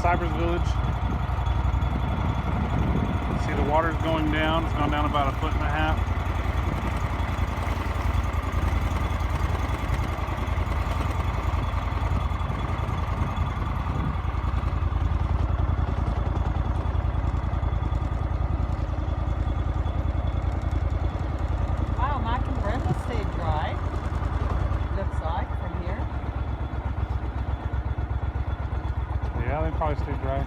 Cypress Village. See, the water's going down. It's gone down about 1.5 feet. Yeah, they probably stay dry.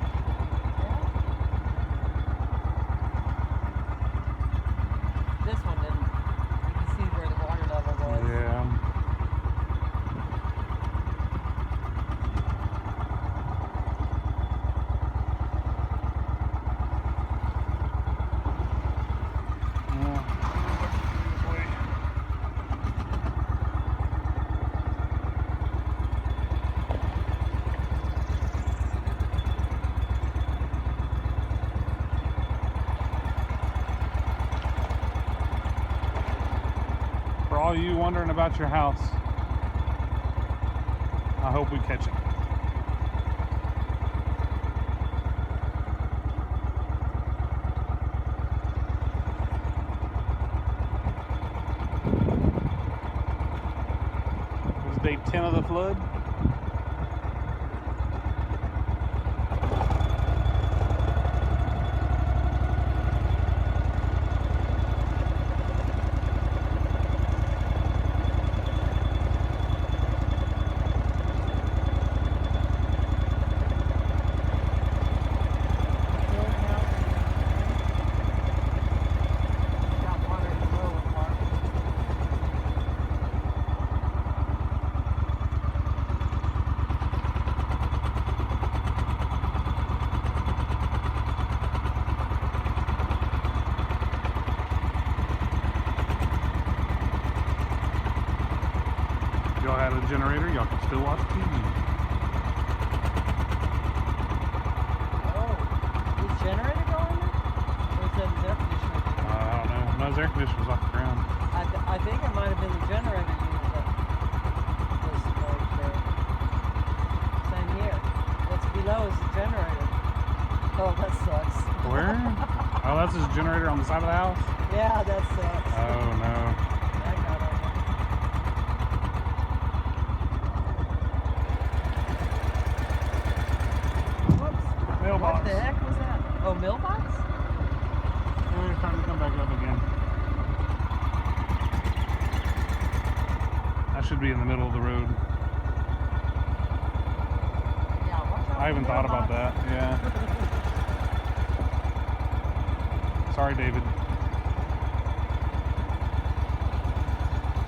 This one didn't. You can see where the water level was. Yeah. For all you wondering about your house, I hope we catch it. This is day 10 of the flood. Y'all had a generator, y'all can still watch TV. Oh, is generator going there? Or is that his air conditioner? I don't know. No, his air conditioner's off the ground. I think it might have been the generator unit that was right there. Same here. What's below is the generator. Oh, that sucks. Where? Oh, that's his generator on the side of the house? Yeah, that sucks. Oh, no. I got it. Mailbox. What the heck was that? Oh, mailbox? It's time to come back up again. I should be in the middle of the road. Yeah, watch out. I haven't thought about that. Yeah. Sorry, David.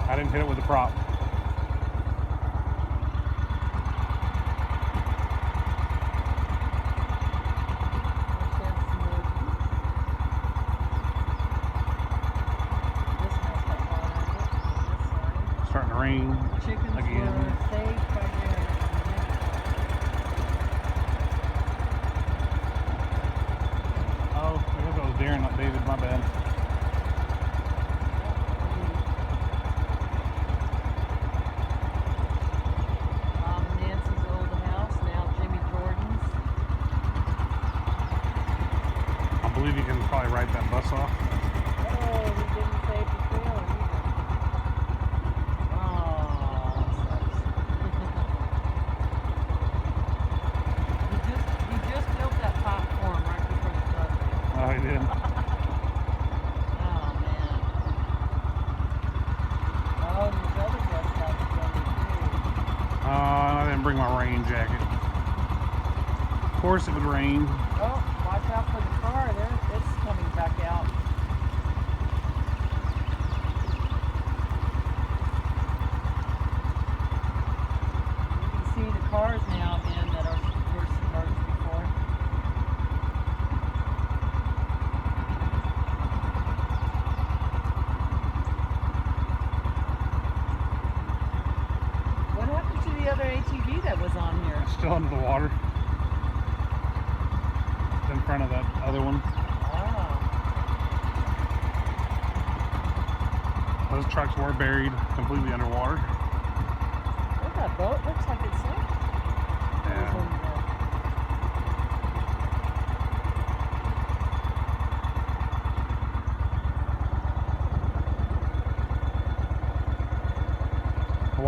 I didn't hit it with a prop. Starting to rain Chickens again. were safe by there. Oh, I guess that was Darren, not David. My bad. Mom and Nancy's old house, now Jimmy Jordan's. I believe you can probably write that bus off. Oh, we didn't save the trailer either. Oh, that sucks. He just built that platform right before the flood. Oh, he did. Oh, man. Oh, and this other guest house is under too. I didn't bring my rain jacket. Of course it would rain. Oh, watch out for the car. There, it's coming back out. You can see the cars now again that were submerged before. What happened to the other ATV that was on here? It's still under the water. It's in front of that other one. Ah, Those trucks were buried completely underwater. look, that boat looks like it's sinking. Yeah.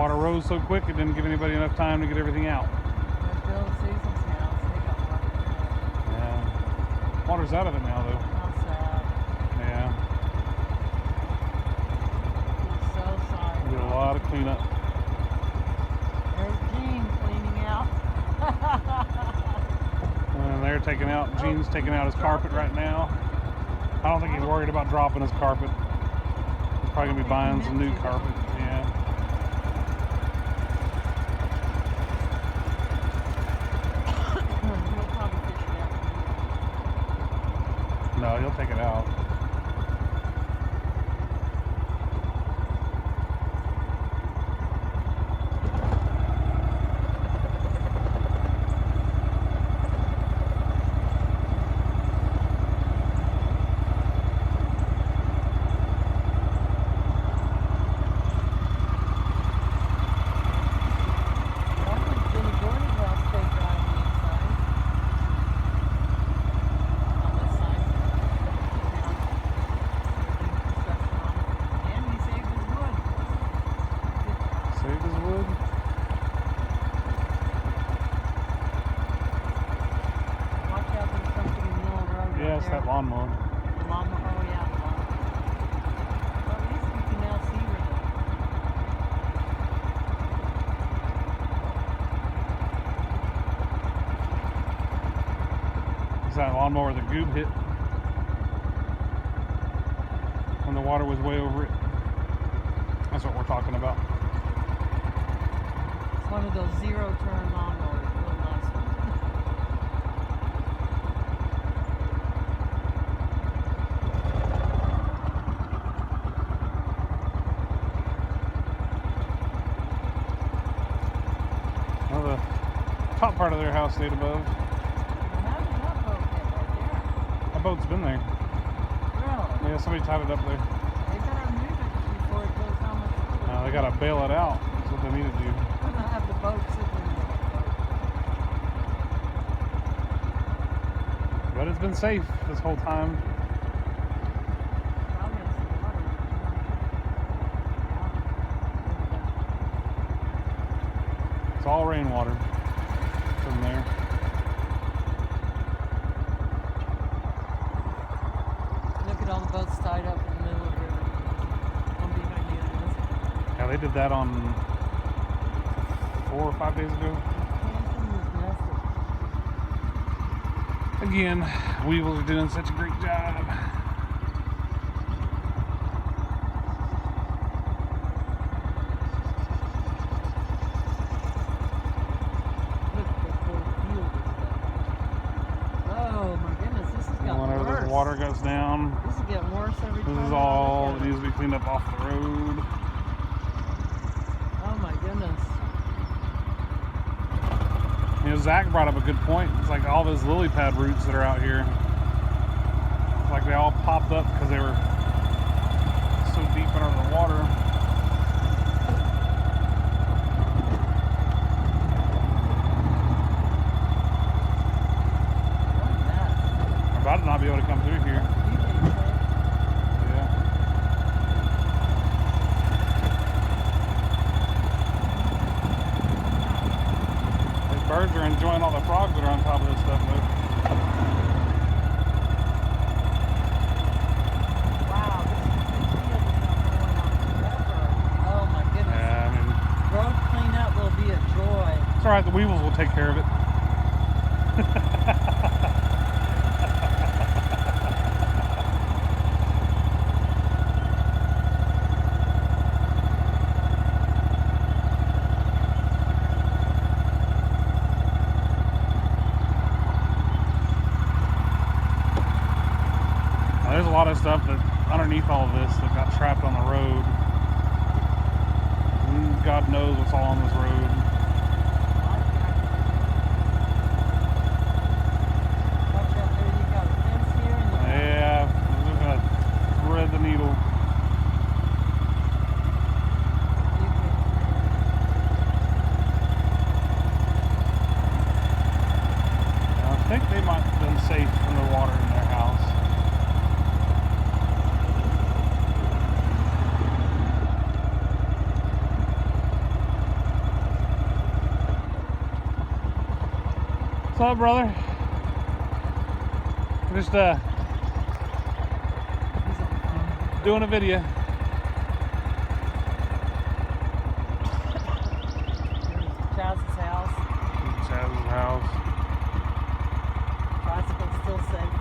water rose so quick it didn't give anybody enough time to get everything out. There's Bill and Susan's house. They got water now. Yeah. Water's out of it now, though. How sad. Yeah. I'm so sorry. Did a lot of cleanup. There's Gene cleaning out. And they're taking out, Gene's taking out his carpet right now. I don't think he's worried about dropping his carpet. He's probably going to be buying some new carpet. Yeah. He'll probably fish it out. No, he'll take it out. Yes, that lawnmower. The lawnmower, oh yeah, the lawnmower. Well, at least we can now see her though. Is that lawnmower the goob hit? When the water was way over it? That's what we're talking about. It's one of those zero-turn lawnmowers, real nice one. Well, the top part of their house stayed above. How did that boat get right there? That boat's been there. Really? Yeah, somebody tied it up there. They better move it before it goes down much further. They gotta bail it out. That's what they need to do. We're gonna have the boat sitting in the boat. But it's been safe this whole time. Probably has some water. It's all rainwater from there. Look at all the boats tied up in the middle of the river. One behind the other. Yeah, they did that on 4 or 5 days ago. Again, Weevils are doing such a great job. Look at this whole field of stuff. Oh my goodness, this has gotten Whenever worse. this water goes down, This is getting worse every time. this is I all look that at needs it. to be cleaned up off the road. Oh my goodness. You know, Zach brought up a good point. It's like all those lily pad roots that are out here. It's like they all popped up because they were so deep under the water. What a mess. We're about to not be able to come through here. Yeah. These birds are enjoying all the frogs that are on top of this stuff, though. Wow, this field is not going on forever. Oh my goodness. Yeah, I mean, Road cleanup will be a joy. it's alright, the Weevils will take care of it. Now, there's a lot of stuff that underneath all of this that got trapped on the road. And God knows what's all on this road. Watch out there, you got a fence here and you got Yeah, we're gonna thread the needle. I think they might have been safe from the water in their house. What's up, brother? Just doing a video. Chaz's house. Chaz's house. Tricycle's still safe.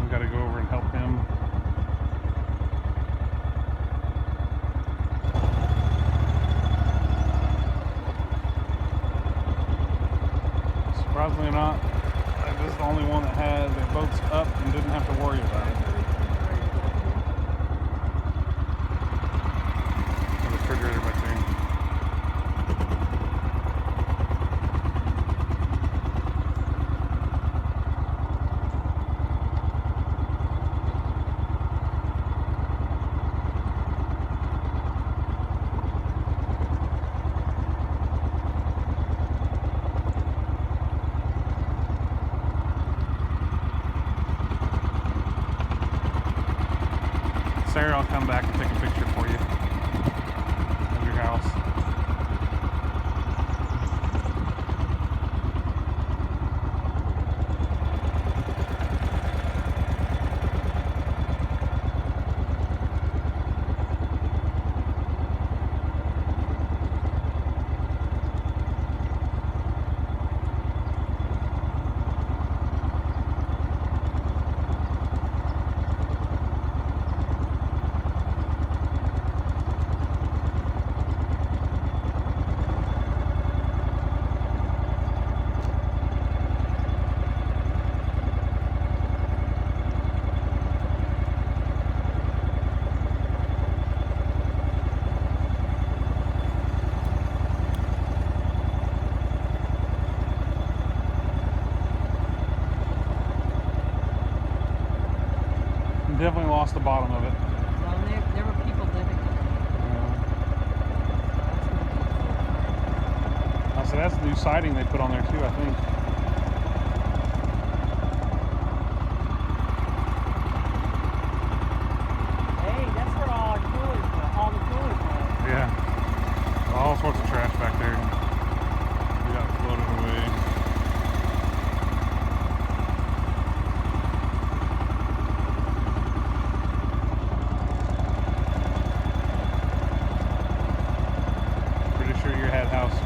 We gotta go over and help him. Surprisingly or not, this is the only one that had their boats up and didn't have to worry about it. The refrigerator back there. Sarah, I'll come back and take a picture for you of your house. Definitely lost the bottom of it. Well, there were people living there. So that's the new siding they put on there too, I think. Hey, that's where all the coolers were. Yeah. All sorts of trash back there. We got floated away. Pretty sure your house